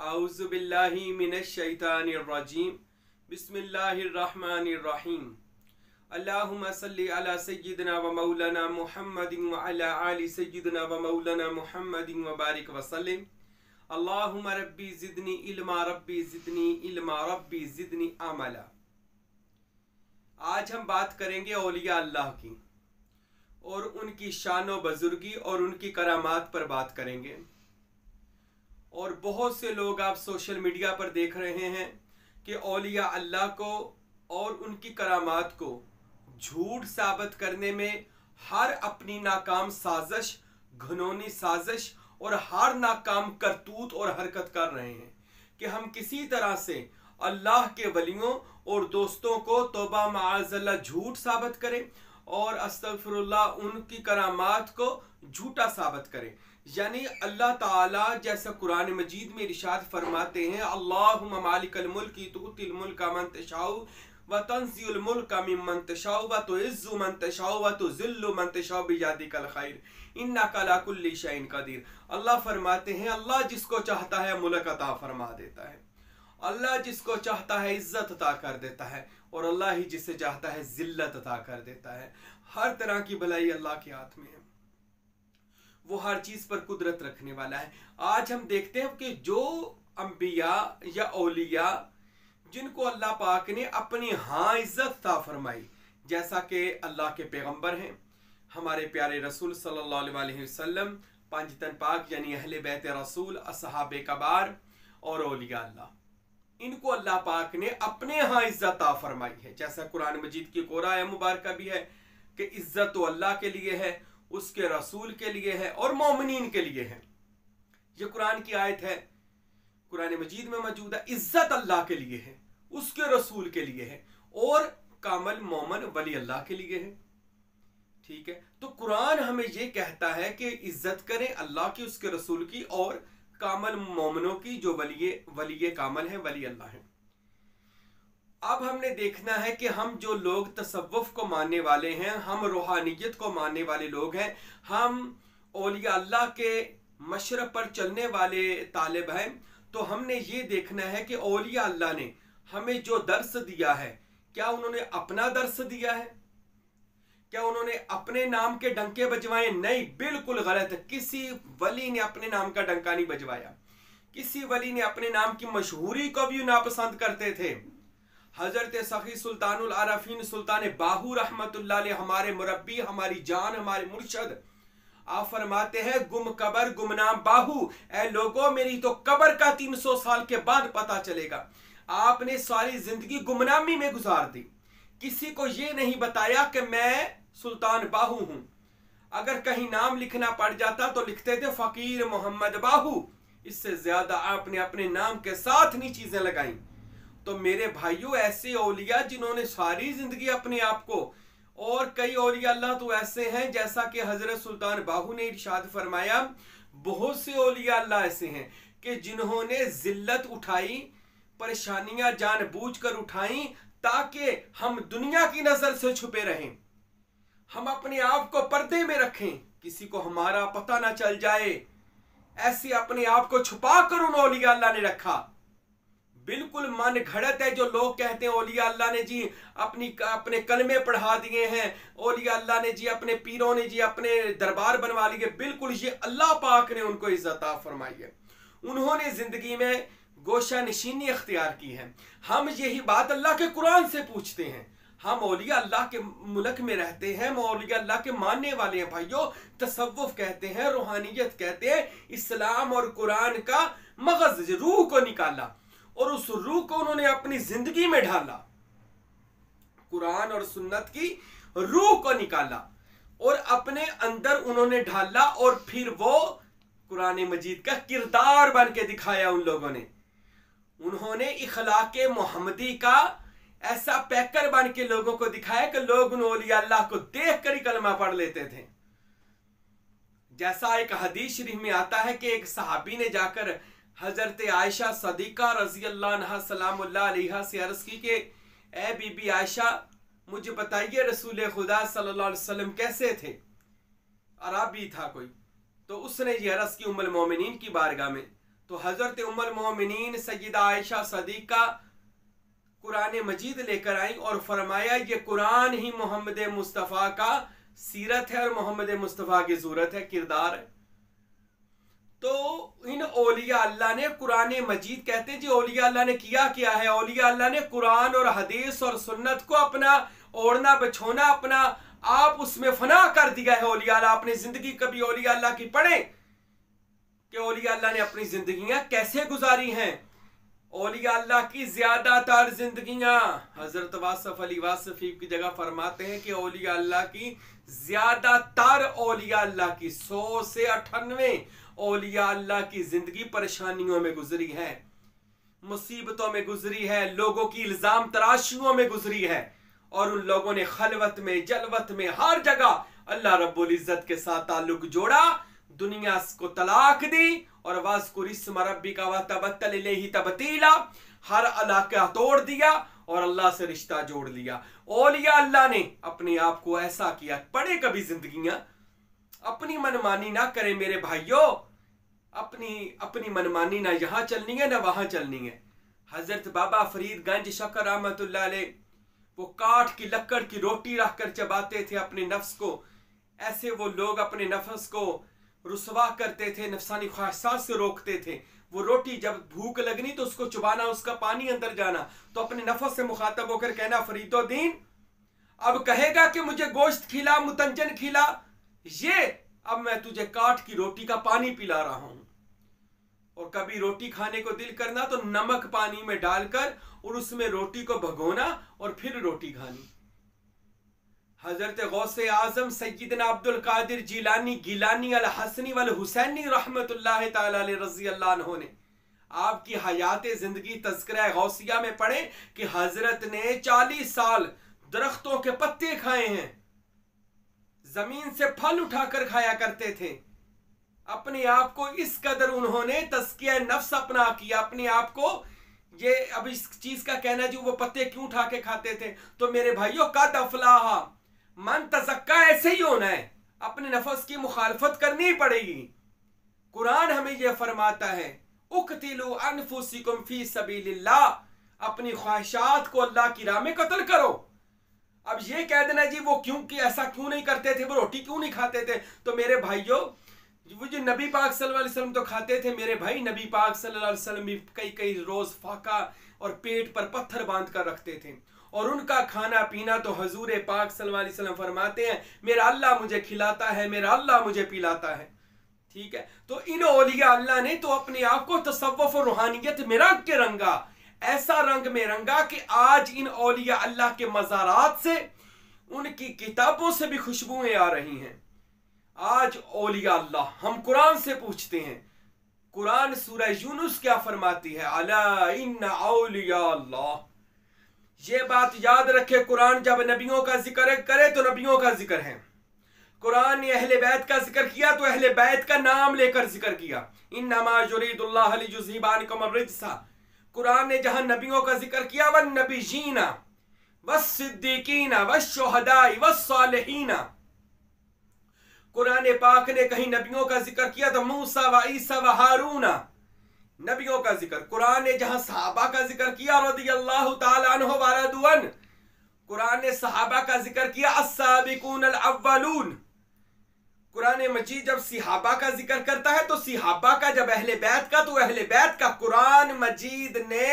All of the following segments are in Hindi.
आऊज़ु बिल्लाहि मिनश शैतानिर रजीम। बिस्मिल्लाहिर्रहमानिर रहीम। अल्लाहुम्मा सल्लि अला सय्यिदिना व मौलाना मुहम्मदिन व अला आलि सय्यिदिना व मौलाना मुहम्मदिन व बारिक व सल्लिम। अल्लाहुम्मा रब्बी ज़िदनी इल्मा, रब्बी ज़िदनी इल्मा, रब्बी ज़िदनी अमला। आज हम बात करेंगे औलिया अल्लाह की और उनकी शान व बुजुर्गी और उनकी करामात पर बात करेंगे। और बहुत से लोग आप सोशल मीडिया पर देख रहे हैं कि औलिया अल्लाह को और उनकी करामात को झूठ साबित करने में हर अपनी नाकाम साजिश, घिनौनी साजिश और हर नाकाम करतूत और हरकत कर रहे हैं कि हम किसी तरह से अल्लाह के वलियों और दोस्तों को तौबा माअज़ल्लाह झूठ साबित करें और अस्तगफिरुल्लाह उनकी करामात को झूठा साबित करें। यानी अल्लाह ताला जैसा कुरान मजीद में इरशाद फरमाते हैं, अल्लाहुम्मा मालिकल मुल्की तुतिल मुल्का मन तशाउ व तंज़िउल मुल्का मिम्मन तशाउ व तुइज़्ज़ु मन तशाउ व तुज़िल्लु मन तशाउ बियदिकल खैर इन्नका अला कुल्ली शैइन कदीर। अल्लाह फरमाते हैं, अल्लाह जिसको चाहता है मुल्क अता फरमा देता है, अल्लाह जिसको चाहता है इज्जत अता कर देता है और अल्लाह ही जिसे चाहता है जिल्लत अता कर देता है। हर तरह की भलाई अल्लाह के हाथ में है, वो हर चीज पर कुदरत रखने वाला है। आज हम देखते हैं कि जो अंबिया या औलिया जिनको अल्लाह पाक ने अपनी इज्जत ता फरमाई, जैसा कि अल्लाह के पैगंबर हैं, हमारे प्यारे रसूल सल्लल्लाहु अलैहि वसल्लम, पांच तन पाक यानी अहले बैत रसूल, असहाबे कबार और औलिया अल्लाह, इनको अल्लाह पाक ने अपने इज्जत ता फरमाई है। जैसा कुरान मजीद की कोरा मुबारक भी है कि इज्जत तो अल्लाह के लिए है, उसके रसूल के लिए है और मोमिनीन के लिए है। ये कुरान की आयत है, कुरान मजीद में मौजूद है। इज्जत अल्लाह के लिए है, उसके रसूल के लिए है और कामल मोमन वली अल्लाह के लिए है। ठीक है, तो कुरान हमें ये कहता है कि इज्जत करें अल्लाह की, उसके रसूल की और कामल मोमनों की, जो वली कामल है, वली अल्लाह है। अब हमने देखना है कि हम जो लोग तसव्वुफ को मानने वाले हैं, हम रूहानियत को मानने वाले लोग हैं, हम औलिया अल्लाह के मशरब पर चलने वाले तालिब हैं, तो हमने ये देखना है कि औलिया अल्लाह ने हमें जो दर्स दिया है, क्या उन्होंने अपना दर्स दिया है? क्या उन्होंने अपने नाम के डंके बजवाए? नहीं, बिल्कुल गलत। किसी वली ने अपने नाम का डंका नहीं बजवाया। किसी वली ने अपने नाम की मशहूरी को भी नापसंद करते थे। हजरत सखी सुल्तानुल आरफीन सुल्तान बाहू रहमतुल्लाह अलैह, हमारे मुरब्बी, हमारी जान, हमारे मुर्शद, आप फरमाते हैं, गुम कबर गुमनाम बाहू, ऐ लोगों मेरी तो कबर का 300 साल के बाद पता चलेगा। आपने सारी जिंदगी गुमनामी में गुजार दी, किसी को ये नहीं बताया कि मैं सुल्तान बाहू हूं। अगर कहीं नाम लिखना पड़ जाता तो लिखते थे फकीर मोहम्मद बाहू, इससे ज्यादा आपने अपने नाम के साथ नहीं चीजें लगाई। तो मेरे भाइयों, ऐसे औलिया जिन्होंने सारी जिंदगी अपने आप को, और कई औलिया अल्लाह तो ऐसे हैं जैसा कि हजरत सुल्तान बाहू ने इरशाद फरमाया, बहुत से औलिया अल्लाह ऐसे हैं कि जिन्होंने जिल्लत उठाई, परेशानियां जानबूझकर उठाई ताकि हम दुनिया की नजर से छुपे रहें, हम अपने आप को पर्दे में रखें, किसी को हमारा पता ना चल जाए। ऐसे अपने आप को छुपा कर उन औलिया अल्लाह ने रखा। बिल्कुल मन घड़त है जो लोग कहते हैं औलिया अल्लाह ने जी अपने कलमे पढ़ा दिए हैं, औलिया अल्लाह ने जी अपने पीरों ने जी अपने दरबार बनवा लिए। बिल्कुल, ये अल्लाह पाक ने उनको इज्जत फरमाई है, उन्होंने जिंदगी में गोशा नशीनी अख्तियार की है। हम यही बात अल्लाह के कुरान से पूछते हैं। हम औलिया अल्लाह के मुल्क में रहते हैं, हम औलिया अल्लाह के मानने वाले हैं। भाइयों, तसव्वुफ कहते हैं, रूहानियत कहते हैं, इस्लाम और कुरान का मगज रूह को निकाला और उस रूह को उन्होंने अपनी जिंदगी में ढाला। कुरान और सुन्नत की रूह को निकाला और अपने अंदर उन्होंने ढाला और फिर वो कुरान मजीद का किरदार बन के दिखाया। उन लोगों ने, उन्होंने इखलाके मोहम्मदी का ऐसा पैकर बन के लोगों को दिखाया कि लोग उन औलिया अल्लाह को देख कर ही कलमा पढ़ लेते थे। जैसा एक हदीस शरीफ में आता है कि एक सहाबी ने जाकर हजरत आयशा सदीका रजी अल्लाह अन्हा सलामुल्लाह अलैहा से अर्ज की कि ए बीबी आयशा, मुझे बताइए रसूल खुदा सल्लल्लाहु अलैहि वसल्लम कैसे थे? अरबी था कोई, तो उसने ये अर्ज की उम्मुल मोमिनीन की बारगाह में। तो हजरत उम्मुल मोमिनीन सय्यदा आयशा सदीका कुरान मजीद लेकर आई और फरमाया ये कुरान ही मोहम्मद मुस्तफ़ा का सीरत है और मोहम्मद मुस्तफ़ा की सूरत है, किरदार है। तो इन औलिया अल्लाह ने कुरान मजीद कहते हैं जी, औलिया अल्लाह ने किया क्या है? औलिया अल्लाह ने कुरान और हदीस और सुन्नत को अपना ओढ़ना बिछोना, अपना आप उसमें फना कर दिया है। औलिया अल्लाह अपनी जिंदगी कभी औलिया अल्लाह की पढ़े कि औलिया अल्लाह ने अपनी जिंदगियां कैसे गुजारी हैं। औलिया अल्लाह की ज्यादातर जिंदगियां, हजरत वासफ अली वासफी की जगह फरमाते हैं कि औलिया अल्लाह की ज्यादातर औलिया अल्लाह की 100 से 98 औलिया अल्लाह की जिंदगी परेशानियों में गुजरी है, मुसीबतों में गुजरी है, लोगों की इल्जाम तराशियों में गुजरी है। और उन लोगों ने खलवत में, जलवत में, हर जगह अल्लाह रब्बुल इज्जत के साथ ताल्लुक जोड़ा, दुनिया को तलाक दी और वाज़कुर इस्म रब्बिका व तबत्तल इलैहि तबतीला, हर इलाका तोड़ दिया और अल्लाह से रिश्ता जोड़ लिया। औलिया अल्लाह ने अपने आप को ऐसा किया। पढ़े कभी जिंदगियां, अपनी मनमानी ना करें मेरे भाइयों, अपनी मनमानी ना यहाँ चलनी है ना वहां चलनी है। हजरत बाबा फरीद गंज शकर रहमतुल्लाह अलैह वो काठ की लक्कड़ की रोटी रख कर चबाते थे अपने नफ्स को। ऐसे वो लोग अपने नफ्स को रुसवा करते थे, नफसानी ख्वाहिशात से रोकते थे। वो रोटी जब भूख लगनी तो उसको चुबाना, उसका पानी अंदर जाना, तो अपने नफ्स से मुखातब होकर कहना, फरीदुद्दीन अब कहेगा कि मुझे गोश्त खिला, मुतंजन खिला, ये अब मैं तुझे काठ की रोटी का पानी पिला रहा हूं। और कभी रोटी खाने को दिल करना तो नमक पानी में डालकर और उसमें रोटी को भगोना और फिर रोटी खानी। हजरत गौसे आजम सैयदना अब्दुल कादिर जिलानी गिलानी अल हसनी वल हुसैनी रहमतुल्लाह ताला अलैहि रज़ी अल्लाह अन्हु ने आपकी हयात जिंदगी तज़किरा गौसिया में पढ़े कि हजरत ने 40 साल दरख्तों के पत्ते खाए हैं, जमीन से फल उठाकर खाया करते थे। अपने आप को इस कदर उन्होंने तज़किया नफ्स अपना किया, अपने आप को ये अब इस चीज का कहना जी वो पत्ते क्यों उठा के खाते थे। तो मेरे भाइयों कद अफलाहा मन तज़क्का, ऐसे ही होना है, अपने नफ्स की मुखालफत करनी पड़ेगी। कुरान हमें यह फरमाता है उक़तिलू अनफुसिकुम फी सबीलिल्लाह, अपनी ख्वाहिशात को अल्लाह की राह में कत्ल करो। अब ये कह देना जी वो क्यों कि ऐसा क्यों नहीं करते थे, वो रोटी क्यों नहीं खाते थे। तो मेरे भाइयों वो जो नबी पाक सल्लल्लाहु अलैहि वसल्लम तो खाते थे मेरे भाई, नबी पाक सल्लल्लाहु अलैहि वसल्लम भी कई रोज फाका और पेट पर पत्थर बांध कर रखते थे। और उनका खाना पीना तो हुजूर पाक सल्लल्लाहु अलैहि वसल्लम फरमाते हैं मेरा अल्लाह मुझे खिलाता है, मेरा अल्लाह मुझे पिलाता है। ठीक है, तो इन औलिया अल्लाह ने तो अपने आप को तसव्वुफ और रूहानियत में रंग के रंगा, ऐसा रंग में रंगा कि आज इन औलिया अल्लाह के मज़ारात से, उनकी किताबों से भी खुशबुएं आ रही हैं। आज औलिया अल्लाह, हम कुरान से पूछते हैं, कुरान सूरह यूनुस क्या फरमाती है, अला इन्ना औलिया अल्लाह। ये बात याद रखे, कुरान जब नबियों का जिक्र करे तो नबियों का जिक्र है। कुरान ने अहले बैत का जिक्र किया तो अहले बैत का नाम लेकर जिक्र किया, इन्नमा युरीदुल्लाहु लियुज़हिबा अन्कुम अर्रिज्सा। कुरान ने जहां नबियों का जिक्र किया वन नबिय्यीना वस्सिद्दीकीना वश्शुहदाई वस्सालिहीना, कुरान पाक ने कहीं नबियों का जिक्र किया तो मूसा व ईसा व हारूना, नबियों का जिक्र। कुरान ने जहां सहाबा का जिक्र किया रदियल्लाहु ताला अन्हु व रदू अन, कुरान ने सहाबा का जिक्र किया अस्साबिकून अल अव्वलून। कुरान मजीद जब सहाबा का जिक्र करता है तो सहाबा का, जब अहले बैत का तो अहले बैत का। कुरान मजीद ने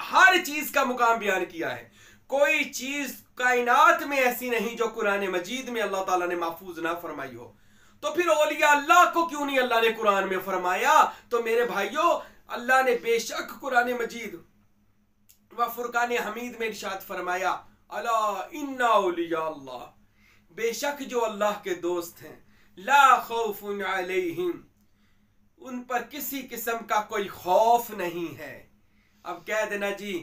हर चीज का मुकाम बयान किया है, कोई चीज कायनात में ऐसी नहीं जो कुरान मजीद में अल्लाह ताला ने महफूज ना फरमाई हो। तो फिर औलिया अल्लाह को क्यों नहीं अल्लाह ने कुरान में फरमाया। तो मेरे भाइयों अल्लाह ने बेशक कुरान मजीद व फुरकान हमीद में इरशाद फरमाया अला इन्ना औलिया अल्लाह, बेशक जो अल्लाह के दोस्त हैं, ला खौफुन अलैहिम, उन पर किसी किस्म का कोई खौफ नहीं है। अब कह देना जी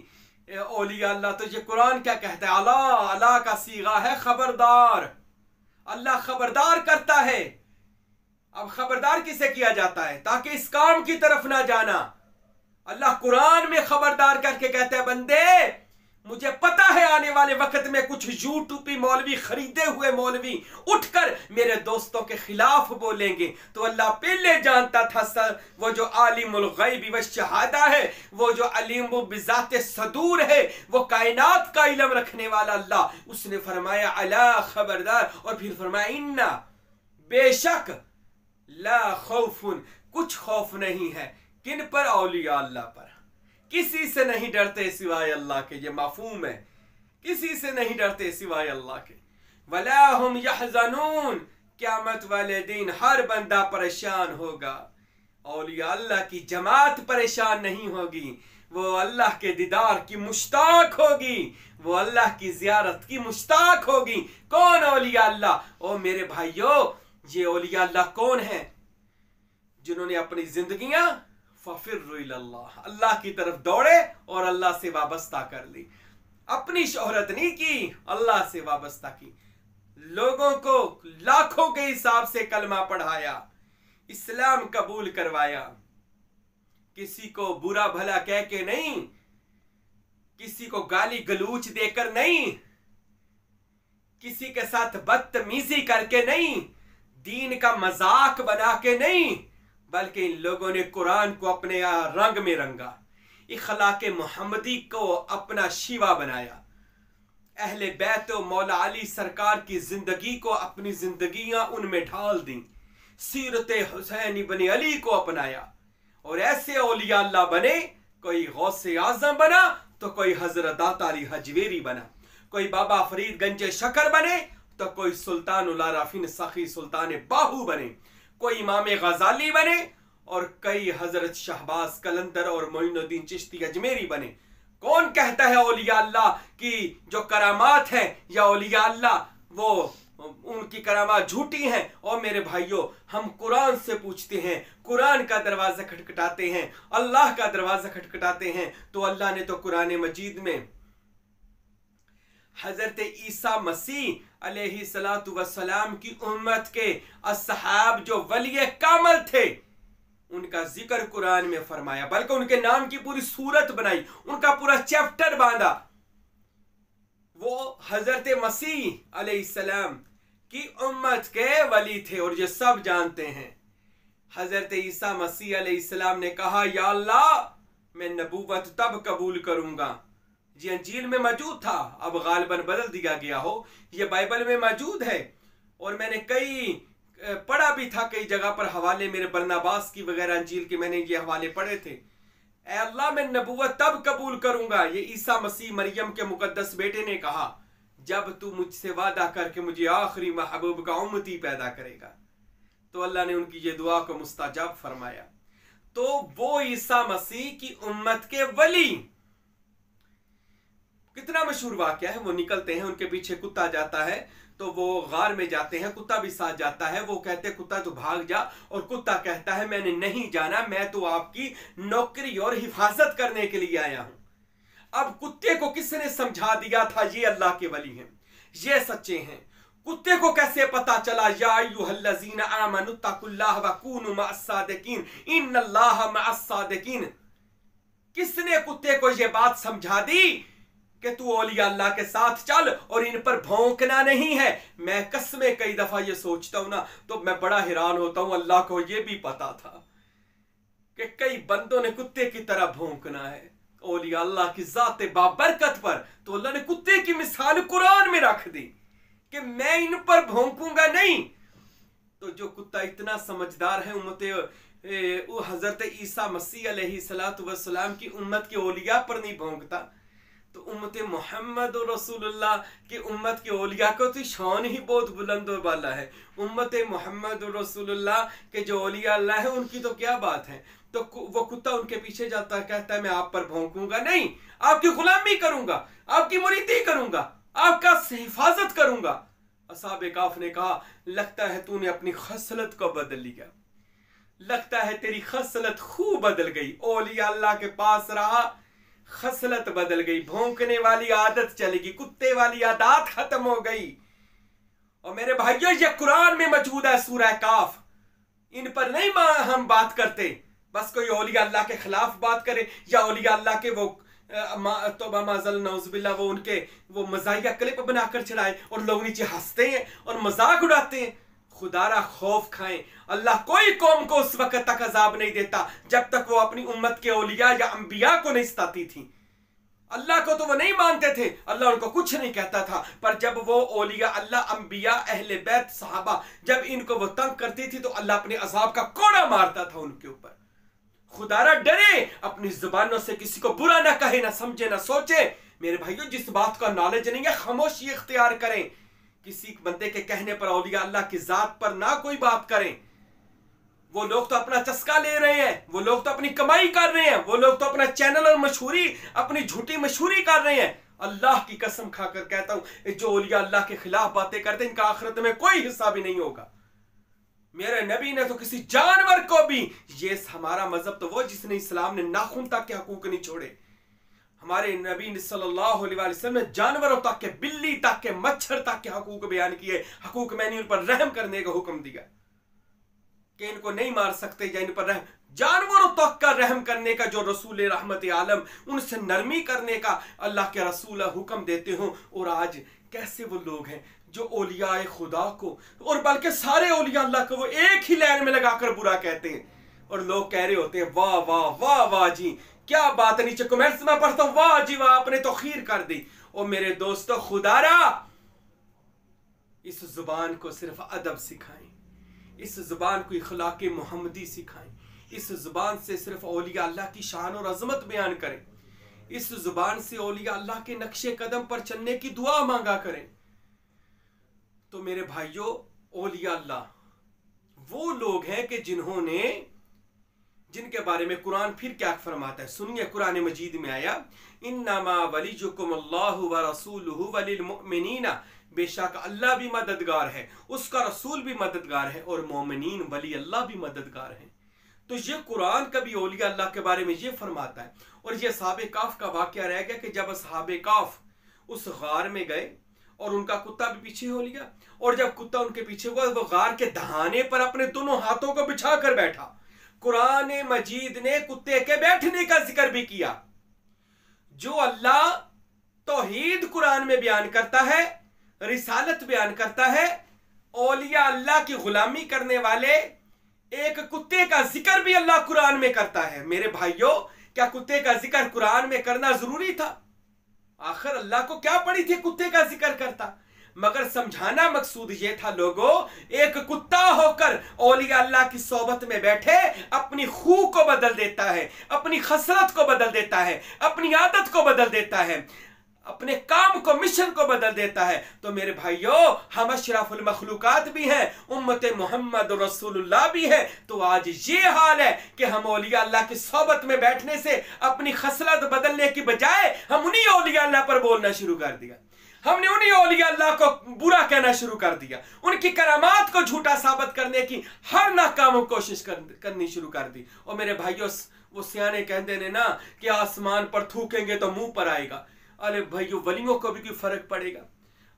औलिया अल्लाह, तो ये कुरान क्या कहता है, अला, अला का सीगा है खबरदार, अल्लाह खबरदार करता है। अब खबरदार किसे किया जाता है, ताकि इस काम की तरफ ना जाना। अल्लाह कुरान में खबरदार करके कहता है बंदे मुझे पता है आने वाले वक्त में कुछ यूट्यूबी मौलवी, खरीदे हुए मौलवी उठकर मेरे दोस्तों के खिलाफ बोलेंगे। तो अल्लाह पहले जानता था सर, वो जो आलिमुल गैब व शहादा है, वो जो अलीम बिज़ात सदूर है, वो कायनात का इल्म रखने वाला अल्लाह, उसने फरमाया अला खबरदार, और फिर फरमाया इन्ना बेशक ला खौफुन, कुछ खौफ नहीं है। किन पर? औलिया अल्लाह पर। किसी से नहीं डरते सिवाय अल्लाह के, ये माफूम है, किसी से नहीं डरते सिवाय अल्लाह के। वला हुम यहज़नून, क़यामत वाले दिन हर बंदा परेशान होगा, औलिया अल्लाह की जमात परेशान नहीं होगी, वो अल्लाह के दीदार की मुश्ताक होगी, वो अल्लाह की जियारत की मुश्ताक होगी। कौन औलिया अल्लाह? ओ मेरे भाइयों, ये औलिया अल्लाह कौन है? जिन्होंने अपनी जिंदगियां फफिर्रु इलल्लाह, अल्लाह की तरफ दौड़े और अल्लाह से वाबस्ता कर ली। अपनी शोहरत नहीं की, अल्लाह से वाबस्ता की। लोगों को लाखों के हिसाब से कलमा पढ़ाया, इस्लाम कबूल करवाया, किसी को बुरा भला कह के नहीं, किसी को गाली गलूच देकर नहीं, किसी के साथ बदतमीजी करके नहीं, दीन का मजाक बना के नहीं, बल्कि इन लोगों ने कुरान को अपने रंग में रंगा, इखलाके मोहम्मदी को अपना शिवा बनाया, अहले बैत व मौला अली सरकार की जिंदगी को अपनी जिंदगियां उनमें ढाल दी, सीरत हुसैन इब्न अली को अपनाया, और ऐसे औलिया अल्लाह बने, कोई गौसे आजम बना तो कोई हजरत दाता अली हजवेरी बना, कोई बाबा फरीद गंजे शकर बने तो कोई सुल्तान उल आरफीन सखी सुल्तान बाहू बने, कोई इमाम गजाली बने और कई हजरत शहबाज कलंदर और मोइनुद्दीन चिश्ती अजमेरी बने। कौन कहता है औलिया अल्लाह की जो करामात है या औलिया अल्लाह वो उनकी करामात झूठी हैं? और मेरे भाइयों, हम कुरान से पूछते हैं, कुरान का दरवाजा खटखटाते हैं, अल्लाह का दरवाजा खटखटाते हैं। तो अल्लाह ने तो कुरान मजीद में हजरत ईसा मसीह अलैहिस्सलातु वस्सलाम की उम्मत के अस्हाब जो वली कामल थे, उनका जिक्र कुरान में फरमाया, बल्कि उनके नाम की पूरी सूरत बनाई, उनका पूरा चैप्टर बांधा। वो हजरत मसीह अलैहिस्सलाम की उम्मत के वली थे और ये सब जानते हैं। हजरत ईसा मसीह अलैहिस्सलाम ने कहा, या अल्लाह, मैं नबूवत तब कबूल करूंगा, ये अंजील में मौजूद था, अब गालिबन बदल दिया गया हो, ये बाइबल में मौजूद है, और मैंने कई पढ़ा भी था, कई जगह पर हवाले मेरे बरनाबास की वगैरह अंजील के मैंने ये हवाले पढ़े थे। ए अल्लाह, मैं नबूवत तब कबूल करूंगा, ये ईसा मसीह मरियम के मुकद्दस बेटे ने कहा, जब तू मुझसे वादा करके मुझे आखिरी महबूब का उम्मती पैदा करेगा। तो अल्लाह ने उनकी ये दुआ को मुस्ताजाब फरमाया। तो वो ईसा मसीह की उम्मत के वली, कितना मशहूर वाकया है। वो निकलते हैं, उनके पीछे कुत्ता जाता है, तो वो गार में जाते हैं, कुत्ता भी साथ जाता है। वो कहते हैं, कुत्ता तो भाग जा, और कुत्ता कहता है, मैंने नहीं जाना, मैं तो आपकी नौकरी और हिफाजत करने के लिए आया हूं। अब कुत्ते को किसने समझा दिया था ये अल्लाह के वली हैं, ये सच्चे हैं? कुत्ते को कैसे पता चला? या अय्युहल्लज़ीना आमनु तकुल्लाह व कूनु मअस-सादिकीन इन्नल्लाहा मअस-सादिकीन। किसने कुत्ते को ये बात समझा दी कि तू औलिया अल्लाह के साथ चल और इन पर भौंकना नहीं है? मैं कसमें कई दफा ये सोचता हूं ना, तो मैं बड़ा हैरान होता हूं, अल्लाह को ये भी पता था कि कई बंदों ने कुत्ते की तरह भौंकना है औलिया अल्लाह की जात बाबरकत पर। तो अल्लाह ने कुत्ते की मिसाल कुरान में रख दी कि मैं इन पर भौंकूंगा नहीं। तो जो कुत्ता इतना समझदार है, हजरत ईसा मसीह अलैहिस्सलातु वस्सलाम की उम्मत के औलिया पर नहीं भौंकता, तो उम्मत मोहम्मद और रसूलुल्लाह की उम्मत के औलिया को तो शान ही बहुत बुलंद और वाला है। उम्मत मोहम्मद और रसूलुल्लाह के जो औलिया अल्लाह है, उनकी तो क्या बात है। तो वो कुत्ता उनके पीछे जाता है, कहता है, मैं आप पर भौंकूंगा नहीं, आपकी गुलामी करूंगा, आपकी मुरीदी करूंगा, आपका हिफाजत करूंगा। असहाबे काफ ने कहा, लगता है तूने अपनी खसलत को बदल लिया, लगता है तेरी खसलत खूब बदल गई। औलिया अल्लाह के पास रहा, खसलत बदल गई, भौंकने वाली आदत चलेगी, कुत्ते वाली आदत खत्म हो गई। और मेरे भाइयों, ये कुरान में मौजूद है, सूरह काफ। इन पर नहीं हम बात करते, बस कोई औलिया अल्लाह के खिलाफ बात करे या औलिया अल्लाह के वो तौबा माज़ल नौज़ुबिल्लाह वो मज़ाहिया क्लिप बनाकर चढ़ाए और लोग नीचे हंसते हैं और मजाक उड़ाते हैं। खुदारा खौफ खाएं, अल्लाह कोई कौम को उस वक्त तक अजाब नहीं देता जब तक वो अपनी उम्मत के औलिया या अंबिया को नहीं सताती थी। अल्लाह को तो वो नहीं मानते थे, अल्लाह उनको कुछ नहीं कहता था, पर जब वो औलिया अल्लाह, अंबिया, अहले बैत, सहाबा जब इनको वो तंग करती थी तो अल्लाह अपने अजाब का कोड़ा मारता था उनके ऊपर। खुदारा डरे, अपनी जुबानों से किसी को बुरा ना कहे, ना समझे, ना सोचे। मेरे भाइयों, जिस बात का नॉलेज नहीं है खामोशी इख्तियार करें। किसी बंदे के कहने पर, औलिया अल्लाह की जात पर ना कोई बात करें। वो लोग तो अपना चस्का ले रहे हैं, वो लोग तो अपनी कमाई कर रहे हैं, वो लोग तो अपना चैनल और मशहूरी, अपनी झूठी मशहूरी कर रहे हैं। अल्लाह की कसम खाकर कहता हूं, जो औलिया अल्लाह के खिलाफ बातें करते हैं इनका आखिरत में कोई हिस्सा भी नहीं होगा। मेरे नबी ने तो किसी जानवर को भी, ये हमारा मजहब तो वो जिसने इस्लाम ने नाखून तक के हकूक नहीं छोड़े। हमारे नबी सल्लल्लाहु अलैहि वसल्लम ने जानवरों तक के, बिल्ली तक के, मच्छर तक के हकूक बयान किए। हकूक मैंने उन पर रहम करने का हुक्म दिया कि इनको नहीं मार सकते या इन पर रहम, जानवरों तक का रहम करने का जो रसूल रहमत आलम, उनसे नरमी करने का अल्लाह के रसूल हुक्म देते हो। और आज कैसे वो लोग हैं जो औलिया खुदा को, और बल्कि सारे औलिया अल्लाह को वो एक ही लाइन में लगाकर बुरा कहते हैं। और लोग कह रहे होते हैं वाह वाह वाह वाह जी, क्या बात है। नीचे कमेंट्स में पढ़ता हूं, वाह जी वाह, आपने तो खीर कर दी। और मेरे दोस्तों, खुदारा इस जुबान को सिर्फ अदब सिखाएं, इस जुबान को इखलाक मोहम्मदी सिखाएं, इस जुबान से सिर्फ औलिया अल्लाह की शान और अजमत बयान करें, इस जुबान से औलिया अल्लाह के नक्शे कदम पर चलने की दुआ मांगा करें। तो मेरे भाइयों, औलिया अल्लाह वो लोग हैं कि जिनके बारे में कुरान फिर क्या फरमाता है। सुनिए, कुरान मजीद में आया, इन्नमा वलियुकुमुल्लाहु व रसूलुहु वलिल मुमिनीना, बेशक अल्लाह भी मददगार है, उसका रसूल भी मददगार है, और मोमिनीन वली अल्लाह भी मददगार है। तो ये कुरान कभी औलिया अल्लाह के बारे में ये फरमाता है। और ये असहाबे काफ का वाकया रह गया कि जब असहाबे काफ उस गार में गए और उनका कुत्ता भी पीछे हो लिया, और जब कुत्ता उनके पीछे हुआ वो गार के दहाने पर अपने दोनों हाथों को बिछा कर बैठा। कुरान मजीद ने कुत्ते के बैठने का जिक्र भी किया। जो अल्लाह तौहीद कुरान में बयान करता है, रिसालत बयान करता है, औलिया अल्लाह की गुलामी करने वाले एक कुत्ते का जिक्र भी अल्लाह कुरान में करता है। मेरे भाइयों, क्या कुत्ते का जिक्र कुरान में करना जरूरी था? आखिर अल्लाह को क्या पड़ी थी कुत्ते का जिक्र करता? मगर समझाना मकसूद ये था, लोगों, एक कुत्ता होकर औलिया अल्लाह की सोबत में बैठे अपनी खू को बदल देता है, अपनी खसरत को बदल देता है, अपनी आदत को बदल देता है, अपने काम को, मिशन को बदल देता है। तो मेरे भाइयों, हम अशरफुल मखलूकात भी हैं, उम्मत मोहम्मद रसूलुल्लाह भी है। तो आज ये हाल है कि हम औलिया अल्लाह की सोबत में बैठने से अपनी खसलत बदलने की बजाय हम उन्हीं औलिया अल्लाह पर बोलना शुरू कर दिया। हमने उन्हीं औलिया अल्लाह को बुरा कहना शुरू कर दिया, उनकी करामात को झूठा साबित करने की हर नाकाम कोशिश करनी शुरू कर दी। और मेरे भाइयों, वो सियाने कहते ने ना कि आसमान पर थूकेंगे तो मुंह पर आएगा। अरे भाइयों, वलियों को भी कोई फर्क पड़ेगा?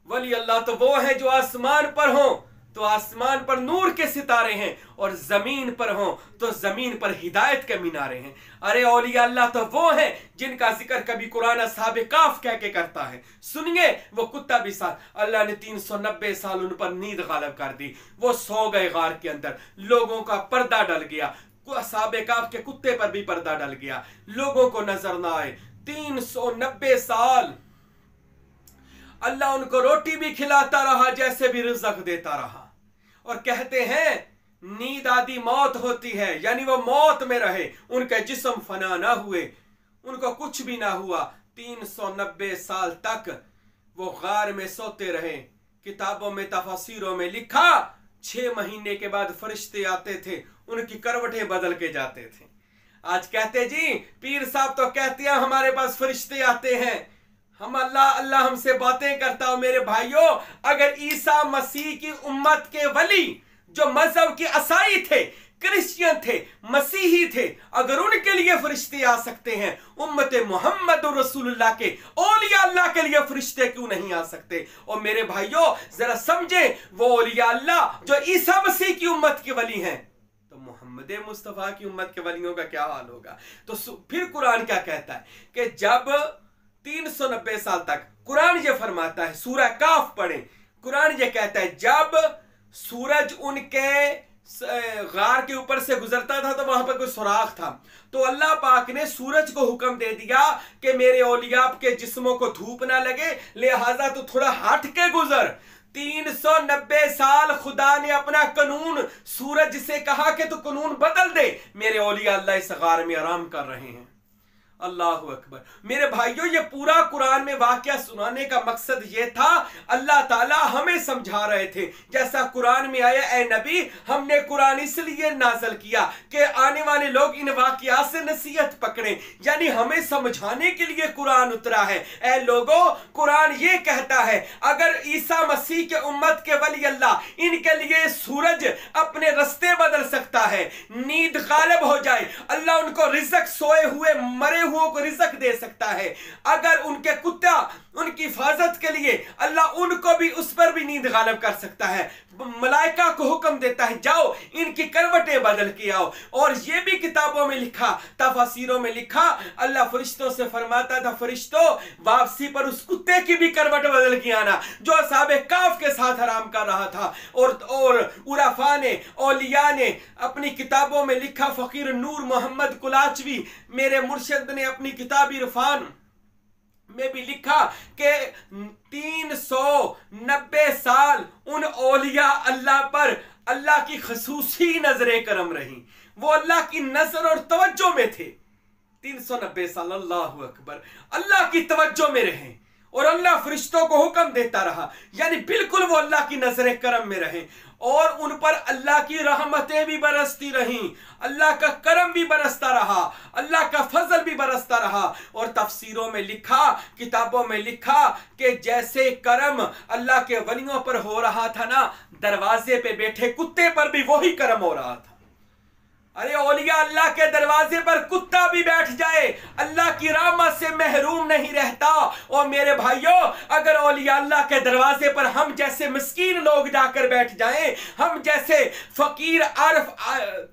वली अल्लाह तो वो है जो आसमान पर हो तो आसमान पर नूर के सितारे हैं, और जमीन पर हो तो जमीन पर हिदायत के मीनारे हैं। अरे औलिया अल्लाह तो वो है जिनका जिक्र कभी कुरान असहाबे काफ कह के करता है। सुनिए, वो कुत्ता भी साथ अल्लाह ने 390 साल उन पर नींद गालिब कर दी। वो सो गए गार के अंदर, लोगों का पर्दा डल गया, असहाबे काफ के कुत्ते पर भी पर्दा डल गया, लोगों को नजर ना आए। 390 साल अल्लाह उनको रोटी भी खिलाता रहा, जैसे भी रिज़्क देता रहा। और कहते हैं नींद आदि मौत होती है, यानी वो मौत में रहे, उनके जिस्म फना ना हुए, उनको कुछ भी ना हुआ। 390 साल तक वो गार में सोते रहे। किताबों में, तफसीरों में लिखा 6 महीने के बाद फरिश्ते आते थे, उनकी करवटें बदल के जाते थे। आज कहते जी पीर साहब तो कहते हैं हमारे पास फरिश्ते आते हैं, हम अल्लाह हमसे बातें करता हूं। मेरे भाइयों, अगर ईसा मसीह की उम्मत के वली जो मजहब के ईसाई थे, क्रिश्चियन थे, मसीही थे, अगर उनके लिए फरिश्ते आ सकते हैं, उम्मत मोहम्मद रसूलुल्लाह के औलिया अल्लाह के लिए फरिश्ते क्यों नहीं आ सकते? और मेरे भाइयों, जरा समझे, वो औलिया अल्लाह जो ईसा मसीह की उम्मत के वली हैं, तो मोहम्मद मुस्तफ़ा की उम्मत के वलियों का क्या हाल होगा। तो फिर कुरान क्या कहता है कि जब 390 साल तक, कुरान ये फरमाता है, सूरह काफ पढ़े, कुरान ये कहता है जब सूरज उनके गार के ऊपर से गुजरता था तो वहां पर कोई सुराख था, तो अल्लाह पाक ने सूरज को हुक्म दे दिया कि मेरे औलिया के जिस्मों को धूप ना लगे, लिहाजा तो थोड़ा हट के गुजर। 390 साल खुदा ने अपना कानून सूरज से कहा कि तू कानून बदल दे, मेरे औलिया अल्लाह इस गार में आराम कर रहे हैं। अल्लाह अकबर। मेरे भाइयों, ये पूरा कुरान में वाकया सुनाने का मकसद ये था, अल्लाह ताला हमें समझा रहे थे, जैसा कुरान में आया, ए नबी हमने कुरान इसलिए नाज़िल किया कि आने वाले लोग इन वाकयात से नसीहत पकड़ें, यानी हमें समझाने के लिए कुरान उतरा है। ए लोगों, कुरान ये कहता है अगर ईसा मसीह के उम्मत के वली अल्लाह, इनके लिए सूरज अपने रास्ते बदल सकता है, नींद गालिब हो जाए, अल्लाह उनको रिज़्क, सोए हुए मरे को रिज़्क दे सकता है, अगर उनके कुत्ता उनकी हिफाजत के लिए अल्लाह उनको भी, उस पर भी नींद गालिब कर सकता है, मलाइका को हुक्म देता है जाओ इनकी करवटें बदल के आओ। और ये भी किताबों में लिखा, तफसीरों में लिखा, अल्लाह फरिश्तों से फरमाता था, फरिश्तों वापसी पर उस कुत्ते की भी करवट बदल के आना जो असहाबे काफ के साथ आराम कर रहा था। और उराफा ने, औलिया ने अपनी किताबों में लिखा, फकीर नूर मोहम्मद कुलाचवी मेरे मुर्शिद ने अपनी किताब इरफान में भी लिखा कि 390 साल उन औलिया अल्लाह पर अल्लाह की खसूसी नजरे करम रही, वो अल्लाह की नजर और तवज्जो में थे। 390 साल, अल्लाह अकबर, अल्लाह की तवज्जो में रहे और अल्लाह फरिश्तों को हुक्म देता रहा, यानी बिल्कुल वो अल्लाह की नजरे करम में रहे और उन पर अल्लाह की रहमतें भी बरसती रहीं, अल्लाह का करम भी बरसता रहा, अल्लाह का फजल भी बरसता रहा। और तफसीरों में लिखा, किताबों में लिखा कि जैसे करम अल्लाह के वलियों पर हो रहा था ना, दरवाजे पे बैठे कुत्ते पर भी वही करम हो रहा था। अरे औलिया अल्लाह के दरवाजे पर कुत्ता भी बैठ जाए, अल्लाह की रहमत से महरूम नहीं रहता। और मेरे भाइयों, अगर औलिया अल्लाह के दरवाजे पर हम जैसे मिस्कीन लोग जाकर बैठ जाएं, हम जैसे फकीर आरफ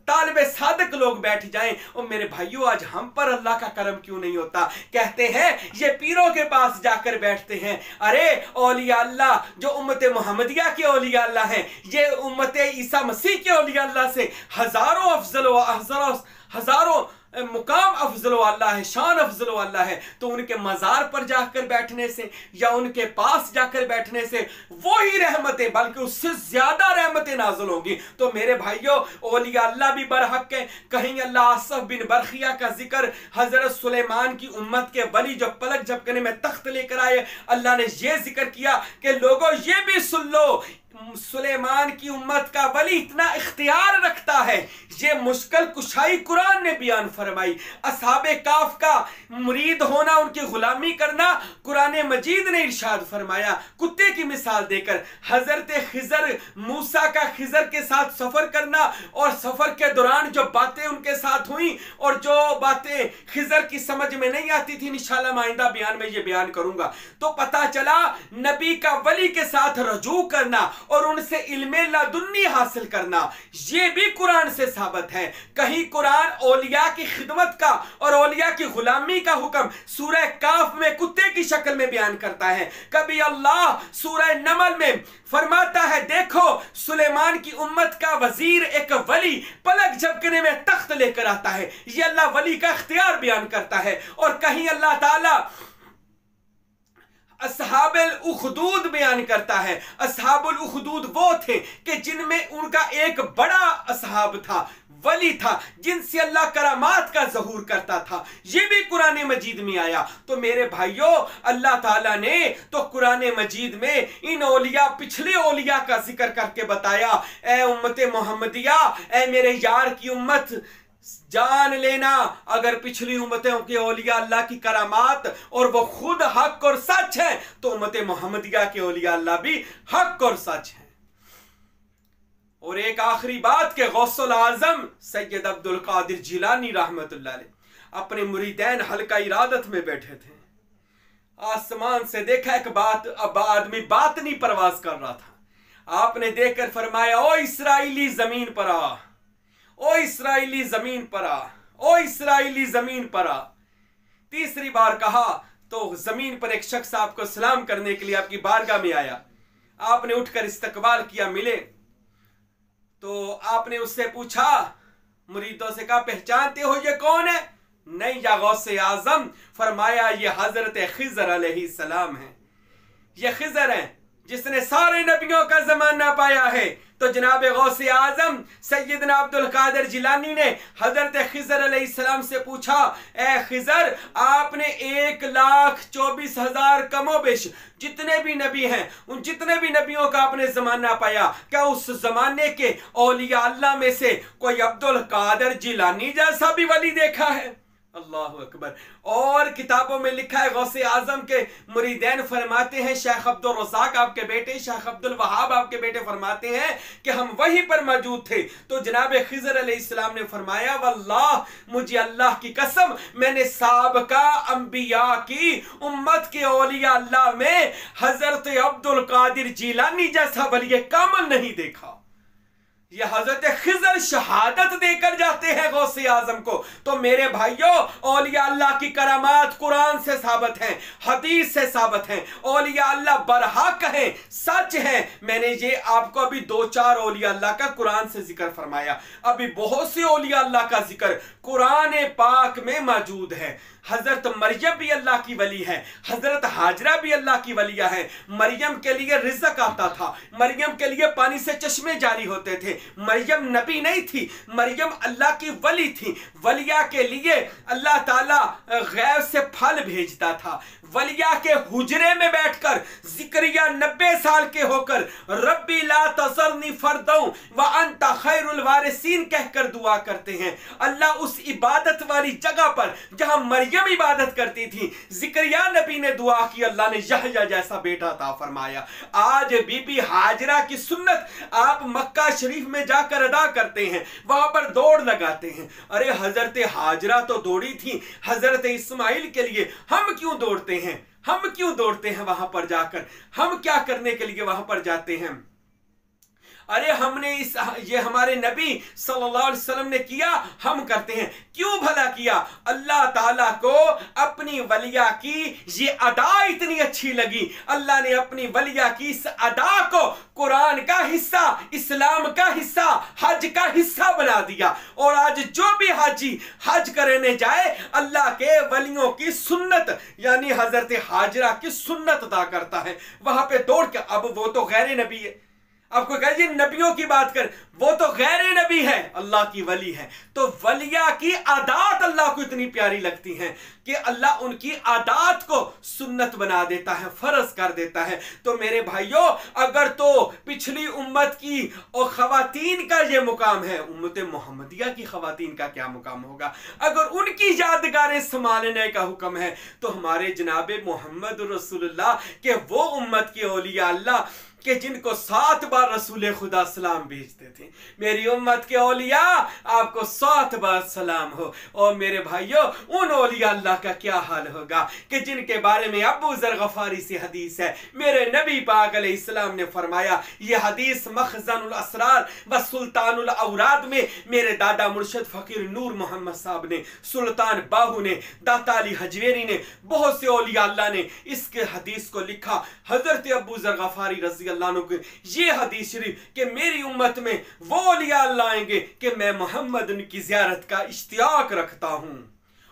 तालिब सादिक लोग बैठ जाएं, और मेरे भाइयों आज हम पर अल्लाह का करम क्यों नहीं होता। कहते हैं ये पीरों के पास जाकर बैठते हैं, अरे औलिया अल्लाह जो उम्मत मोहम्मदिया के औलिया अल्लाह हैं, ये उम्मत ईसा मसीह के औलिया अल्लाह से हजारों अफजल हजारों मुकाम अफजल अल्लाह है, शान अफजल अल्लाह है। तो उनके मजार पर जाकर बैठने से या उनके पास जाकर बैठने से वही रहमतें, बल्कि उससे ज्यादा रहमतें नाज़िल होंगी। तो मेरे भाइयों, औलिया अल्लाह भी बरहक है। कहीं अल्लाह आसफ बिन बरखिया का जिक्र, हजरत सुलेमान की उम्मत के वली जो पलक झपकने में तख्त लेकर आए, अल्लाह ने यह जिक्र किया कि लोगों ये भी सुन लो, सुलेमान की उम्मत का वली इतना इख्तियार रखता है। ये मुश्किल कुशाई कुरान ने बयान फरमाई। असहाबे काफ का मुरीद होना, उनकी गुलामी करना, कुरान मजीद ने इरशाद फरमाया कुत्ते की मिसाल देकर। हजरत खिजर, मूसा का खिजर के साथ सफर करना, और सफर के दौरान जो बातें उनके साथ हुई और जो बातें खिजर की समझ में नहीं आती थी, इंशाअल्लाह माइंदा बयान में ये बयान करूंगा। तो पता चला नबी का वली के साथ रजू करना और उनसे इल्मे लादुन्नी हासिल करना, यह भी कुरान से साबित है। कहीं कुरान औलिया की खिदमत का और औलिया की गुलामी का हुक्म सूरह काफ में कुत्ते की शक्ल में बयान करता है। कभी अल्लाह सूरह नमल में फरमाता है, देखो सुलेमान की उम्मत का वजीर एक वली पलक झपकने में तख्त लेकर आता है। यह अल्लाह वली का इख्तियार बयान करता है। और कहीं अल्लाह ताला असहाबुल उखदूद बयान करता है। असहाबुल उखदूद वो थे कि जिनमें उनका एक बड़ा असहाब था, वली था, जिनसे अल्लाह करामात का ज़हूर करता था। ये भी कुरान मजीद में आया। तो मेरे भाइयों, अल्लाह ताला ने तो कुरान मजीद में इन औलिया, पिछले औलिया का जिक्र करके बताया, ए उम्मत मोहम्मदिया, ए मेरे यार की उम्मत, जान लेना अगर पिछली उम्मतों के औलिया अल्लाह की करामात और वो खुद हक और सच है, तो उम्मत मोहम्मदिया के औलिया अल्लाह भी हक और सच है। और एक आखिरी बात के गौसुल आजम सैयद अब्दुल कादिर जिलानी रहमतुल्लाह अलैह अपने मुरीदैन हल्का इरादत में बैठे थे। आसमान से देखा एक बात, अब आदमी बातनी परवाज कर रहा था। आपने देखकर फरमाया, ओ इसराइली जमीन पर आ। ओ इस्राएली जमीन पर आ, ओ इस्राएली जमीन पर आ। तीसरी बार कहा तो जमीन पर एक शख्स आपको सलाम करने के लिए आपकी बारगाह में आया। आपने उठकर इस्तकबाल किया, मिले तो आपने उससे पूछा, मुरीदों से कहा पहचानते हो ये कौन है? नहीं या गौसे आजम। फरमाया ये हजरत खिजर अलैहिस्सलाम है। ये खिजर है जिसने सारे नबियों का जमाना पाया है। तो जनाब गौसे आजम सैयदना अब्दुल कादिर जिलानी ने हजरत खिजर अलैहिस्सलाम से पूछा, ए खिजर, आपने 1,24,000 कमोबेश जितने भी नबी हैं, उन जितने भी नबियों का आपने जमाना पाया, क्या उस जमाने के औलिया अल्लाह में से कोई अब्दुल कादिर जिलानी जैसा भी वली देखा है? अल्लाह अकबर। और किताबों में लिखा है, गौसे आजम के मुरीदैन फरमाते हैं, शेख अब्दुल रज़ाक आपके बेटे, शेख अब्दुल वहाब आपके बेटे फरमाते हैं कि हम वहीं पर मौजूद थे। तो जनाब खिजर अलैहिस्सलाम ने फरमाया, वल्लाह, मुझे अल्लाह की कसम, मैंने साबका अंबिया की उम्मत के औलिया अल्लाह में हजरत अब्दुल कादिर जिलानी जैसा वली कामिल नहीं देखा। ये हजरत खिजर शहादत देकर जाते हैं गौसे आजम को। तो मेरे भाइयों, औलिया अल्लाह की करामात कुरान से साबित हैं, हदीस से साबित हैं। औलिया अल्लाह बरहक हैं, सच हैं। मैंने ये आपको अभी 2-4 औलिया अल्लाह का कुरान से जिक्र फरमाया। अभी बहुत से औलिया अल्लाह का जिक्र कुरान पाक में मौजूद है। हजरत मरियम भी अल्लाह की वली है, हजरत हाजरा भी अल्लाह की वलिया है। मरियम के लिए रिज़्क आता था, मरियम के लिए पानी से चश्मे जारी होते थे। मरियम नबी नहीं थी, मरियम अल्लाह की वली थी। वलिया के लिए अल्लाह ताला गैब से फल भेजता था। वलिया के हुजरे में बैठकर जिक्रिया 90 साल के होकर रब्बी ला तज़रनी फर्दौ व अंत खैरुल वारिसीन कहकर दुआ करते हैं। अल्लाह उस इबादत वाली जगह पर जहां मरियम इबादत करती थी, जिक्रिया नबी ने दुआ की, अल्लाह ने यहया जैसा बेटा अता फरमाया। आज बीबी हाजरा की सुन्नत आप मक्का शरीफ में जाकर अदा करते हैं, वहां पर दौड़ लगाते हैं। अरे हजरत हाजरा तो दौड़ी थी हजरत इस्माइल के लिए, हम क्यों दौड़ते हैं? हम क्यों दौड़ते हैं वहां पर जाकर? हम क्या करने के लिए वहां पर जाते हैं? अरे हमने ये हमारे नबी सल्लल्लाहु अलैहि वसल्लम ने किया, हम करते हैं। क्यों भला किया? अल्लाह ताला को अपनी वलिया की ये अदा इतनी अच्छी लगी, अल्लाह ने अपनी वलिया की इस अदा को कुरान का हिस्सा, इस्लाम का हिस्सा, हज का हिस्सा बना दिया। और आज जो भी हाजी हज करने जाए, अल्लाह के वलियों की सुन्नत यानी हजरत हाजरा की सुन्नत अदा करता है वहां पे दौड़ के। अब वो तो गैर नबी है, आपको कहिए नबियों की बात कर, वो तो गैर नबी है, अल्लाह की वली है। तो वलिया की आदात अल्लाह को इतनी प्यारी लगती हैं कि अल्लाह उनकी आदात को सुन्नत बना देता है, फर्ज कर देता है। तो मेरे भाइयों, अगर तो पिछली उम्मत की और खवातीन का ये मुकाम है, उम्मत मोहम्मदिया की खवातीन का क्या मुकाम होगा? अगर उनकी यादगारें संभालने का हुक्म है, तो हमारे जनाबे मोहम्मद रसूलुल्लाह के वो उम्मत के औलिया अल्लाह कि जिनको 7 बार रसूल खुदा सलाम भेजते थे, मेरी उम्मत के औलिया आपको 7 बार सलाम हो। और मेरे भाइयों, उन औलिया अल्लाह का क्या हाल होगा कि जिनके बारे में अबू ज़र गफारी से हदीस है, मेरे नबी पाक अलैहिस्सलाम ने फरमाया, ये हदीस मखज़नुल असरार व सुल्तानुल औराद में मेरे दादा मुर्शद फ़कीर नूर मोहम्मद साहब ने, सुल्तान बाहू ने, दाता अली हजवेरी ने, बहुत से औलिया अल्लाह ने इसके हदीस को लिखा। हजरत अबू ज़र गफारी रज़ी अल्लाह अन्हु की ये हदीस शरीफ कि मेरी उम्मत में वो औलिया अल्लाह आएंगे कि मैं मोहम्मद उनकी ज़ियारत का इश्तियाक रखता हूं।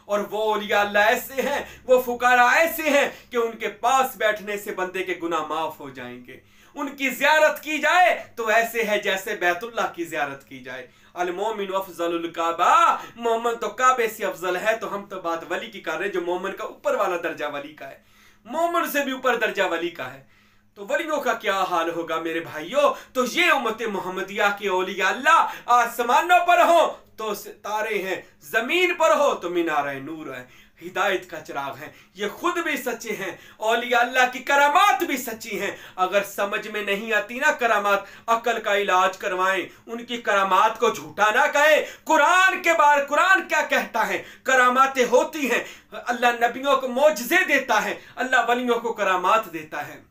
और वो औलिया अल्लाह ऐसे हैं, वो फुकारा ऐसे हैं कि उनके पास बैठने से बंदे के गुनाह माफ हो जाएंगे। उनकी ज़ियारत की जाए तो ऐसे है जैसे बैतुल्लाह की ज़ियारत की जाए। अल मोमिन अफजलुल काबा, मोमिन तो काबे से अफजल है। तो हम तो बात वली की कर रहे हैं, जो मोमिन का ऊपर वाला दर्जा वली का है, मोमिन से भी ऊपर दर्जा वली का है। तो वलियों का क्या हाल होगा मेरे भाइयों? तो ये उम्मत मोहम्मदिया के औलिया अल्लाह आसमानों पर हो तो सितारे हैं, जमीन पर हो तो मीनारे नूर है, हिदायत का चिराग है। ये खुद भी सच्चे हैं, औलिया अल्लाह की करामात भी सच्ची हैं। अगर समझ में नहीं आती ना करामात, अकल का इलाज करवाएं, उनकी करामात को झूठा ना कहें। कुरान के बारे कुरान क्या कहता है? करामातें होती हैं, अल्लाह नबियों को मौजज़े देता है, अल्लाह वलियों को करामात देता है।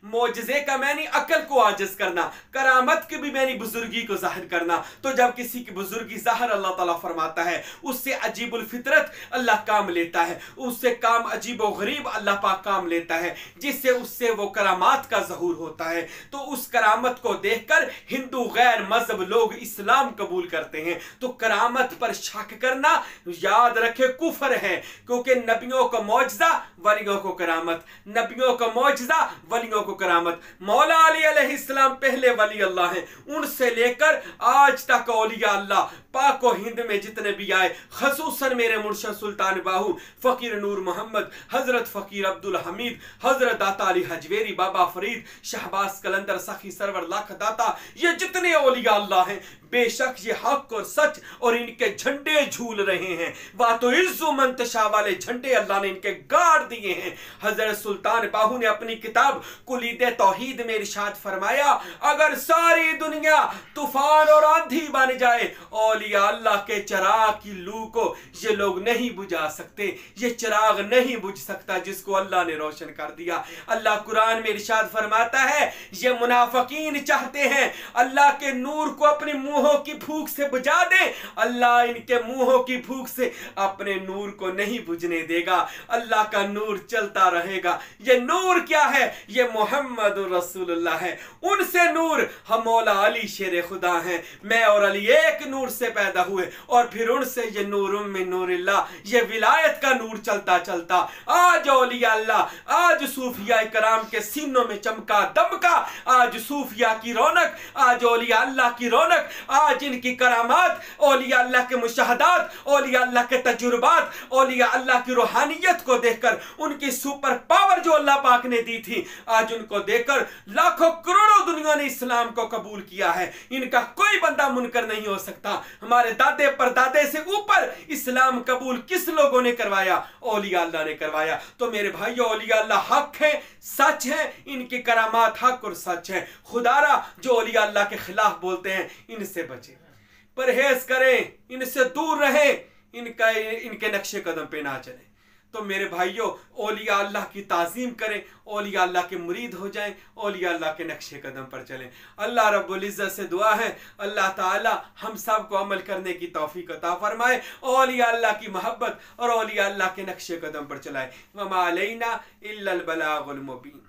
मोजज़े का मैंने अकल को आजिज करना, करामत की भी मैंने बुजुर्गी को जाहिर करना। तो जब किसी की बुजुर्गी जाहिर अल्लाह ताला फरमाता है, उससे अजीबुल फितरत अल्लाह काम लेता है, उससे काम अजीब व गरीब अल्लाह पाक काम लेता है, जिससे उससे वो करामात का ज़हूर होता है। तो उस करामत को देखकर हिंदू गैर मजहब लोग इस्लाम कबूल करते हैं। तो करामत पर शक करना याद रखे कुफर है, क्योंकि नबियों का मौजज़ा वलियों को करामत, नबियों का मौजज़ा वलियों को करामत। मौला अली अलैहिस्सलाम पहले वली अल्लाह हैं, उनसे लेकर आज तक औलिया अल्लाह पाक व हिंद में जितने भी आए, खसूसन मेरे मुर्शद सुल्तान बाहू फ़कीर नूर मोहम्मद, हज़रत फ़कीर अब्दुल हमीद, हज़रत दाता अली हजवेरी, बाबा फरीद, शहबाज कलंदर, सखी सरवर लाख दाता, ये जितने औलिया अल्लाह हैं बेशक ये हक और सच और इनके झंडे झूल रहे हैं। वह तो इज्जो मंतशा वाले झंडे अल्लाह ने इनके गाड़ दिए हैं। हजरत सुल्तान बाहू ने अपनी किताब कुलीदे तौहीद में इरशाद फरमाया, अगर सारी दुनिया तूफान और आंधी बन जाए, औलिया अल्लाह के चिराग की लू को ये लोग नहीं बुझा सकते। ये चिराग नहीं बुझ सकता जिसको अल्लाह ने रोशन कर दिया। अल्लाह कुरान में इरशाद फरमाता है, ये मुनाफिकीन चाहते हैं अल्लाह के नूर को अपनी मुंहों की फूंक से बुझा दे, अल्लाह इनके मुंहों की फूंक से अपने नूर को नहीं बुझने देगा। अल्लाह का नूर चलता रहेगा। ये नूर क्या है? ये मोहम्मद रसूलुल्लाह है। उनसे नूर हम मौला अली शेर खुदा हैं। मैं और अली एक नूर से पैदा हुए और फिर उनसे ये नूर मिन नूरिल्लाह, ये विलायत का नूर चलता चलता आज औलिया अल्लाह, आज सूफिया कराम के सीनों में चमका दमका, आज सूफिया की रौनक, आज औलिया अल्लाह की रौनक, आज इनकी करामात, औलिया अल्लाह के मुशाहदात, औलिया अल्लाह के तजुर्बात, औलिया अल्लाह की रूहानियत को देखकर, उनकी सुपर पावर जो अल्लाह पाक ने दी थी, आज उनको देखकर लाखों करोड़ों दुनिया ने इस्लाम को कबूल किया है। इनका कोई बंदा मुनकर नहीं हो सकता। हमारे दादे परदादे से ऊपर इस्लाम कबूल किस लोगों ने करवाया? औलिया अल्लाह ने करवाया। तो मेरे भाइयों, औलिया अल्लाह हक है, सच है, इनकी करामात हक और सच है। खुदारा जो औलिया अल्लाह के खिलाफ बोलते हैं इनसे बचे, परहेज करें, इनसे दूर रहें, इनके नक्शे कदम पे ना चलें। तो मेरे भाइयों, औलिया अल्लाह की ताज़ीम करें, औलिया अल्लाह के मुरीद हो जाएं, औलिया अल्लाह के नक्शे कदम पर चलें। अल्लाह रब्बुल इज़्ज़त से दुआ है, अल्लाह ताला हम सब को अमल करने की तौफीक अता फरमाए, औलिया अल्लाह की मोहब्बत और औलिया अल्लाह के नक्शे कदम पर चलाए। वमा अलैना इल्लल बलागुल मुबीन।